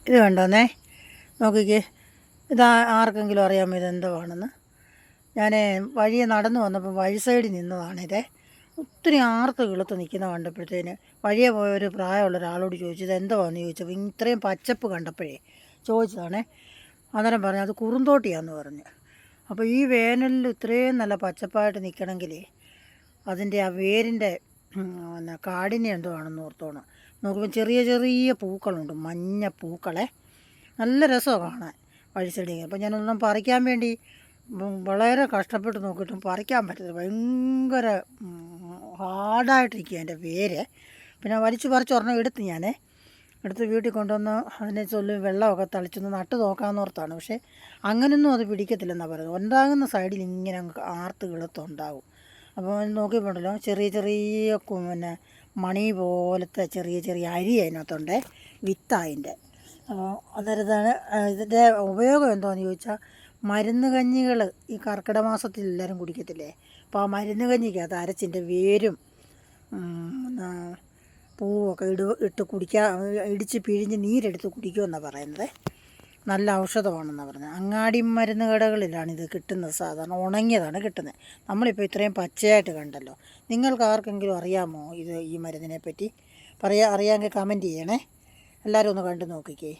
ഇത് കണ്ടോന്നേ, നോക്കിക്കേ. ഇത് ആർക്കെങ്കിലും അറിയാമോ ഇതെന്തുവാണെന്ന്? ഞാൻ വഴിയെ നടന്നു വന്നപ്പോൾ വഴി സൈഡിൽ നിന്നതാണിത്. ഒത്തിരി ആർത്ത് കിളുത്ത് നിൽക്കുന്ന കണ്ടപ്പോഴത്തേന് വഴിയെ പോയ ഒരു പ്രായമുള്ള ഒരാളോട് ചോദിച്ചു ഇത് എന്തുവാന്ന് ചോദിച്ചപ്പോൾ ഇത്രയും പച്ചപ്പ് കണ്ടപ്പോഴേ ചോദിച്ചതാണേ. അന്നേരം പറഞ്ഞു അത് കുറുന്തോട്ടിയാന്ന് പറഞ്ഞു. അപ്പോൾ ഈ വേനലിൽ ഇത്രയും നല്ല പച്ചപ്പായിട്ട് നിൽക്കണമെങ്കിൽ അതിൻ്റെ ആ വേരിൻ്റെ കാഠിന്യം എന്തുവാണെന്ന് ഓർത്തോണം. നോക്കുമ്പോൾ ചെറിയ ചെറിയ പൂക്കളുണ്ട്, മഞ്ഞ പൂക്കളെ. നല്ല രസമാണ് കാണാൻ വഴി സൈഡിൽ. അപ്പോൾ ഞാനൊന്നും പറിക്കാൻ വേണ്ടി വളരെ കഷ്ടപ്പെട്ട് നോക്കിയിട്ടും പറിക്കാൻ പറ്റത്തില്ല. ഭയങ്കര ഹാർഡായിട്ടിരിക്കുക എൻ്റെ വേര്. പിന്നെ വലിച്ചു പറിച്ച് ഒരെണ്ണം എടുത്ത് വീട്ടിൽ കൊണ്ടുവന്ന് അതിനെ ചൊല്ലി വെള്ളമൊക്കെ തളിച്ചൊന്ന് നട്ട് നോക്കാമെന്നോർത്താണ്. പക്ഷേ അങ്ങനെയൊന്നും അത് പിടിക്കത്തില്ലെന്നാണ് പറയുന്നത്. ഉണ്ടാകുന്ന സൈഡിൽ ഇങ്ങനെ ആർത്ത് കിളുത്തുണ്ടാകും. അപ്പോൾ നോക്കിയിട്ടുണ്ടല്ലോ ചെറിയ ചെറിയ പിന്നെ മണി പോലത്തെ ചെറിയ ചെറിയ അരി അതിനകത്തുണ്ട്, വിത്തതിൻ്റെ. അപ്പോൾ അന്നേരത്താണ് ഇതിൻ്റെ ഉപയോഗം എന്താണെന്ന് ചോദിച്ചാൽ മരുന്ന് കഞ്ഞികൾ ഈ കർക്കിടക മാസത്തിൽ എല്ലാവരും കുടിക്കത്തില്ലേ. അപ്പോൾ ആ മരുന്ന് കഞ്ഞിക്കകത്ത് അരച്ചിൻ്റെ വേരും പൂവൊക്കെ ഇട്ട് ഇടിച്ച് പിഴിഞ്ഞ് നീരെടുത്ത് കുടിക്കുമെന്നാണ് പറയുന്നത്. നല്ല ഔഷധമാണെന്നാണ് പറഞ്ഞത്. അങ്ങാടി മരുന്ന് കടകളിലാണ് ഇത് കിട്ടുന്നത്. സാധാരണ ഉണങ്ങിയതാണ് കിട്ടുന്നത്. നമ്മളിപ്പോൾ ഇത്രയും പച്ചയായിട്ട് കണ്ടല്ലോ. നിങ്ങൾക്ക് ആർക്കെങ്കിലും അറിയാമോ ഈ മരുന്നിനെ പറ്റി? അറിയാമെങ്കിൽ കമൻറ്റ് ചെയ്യണേ. എല്ലാവരും ഒന്ന് കണ്ടു നോക്കിക്കേ.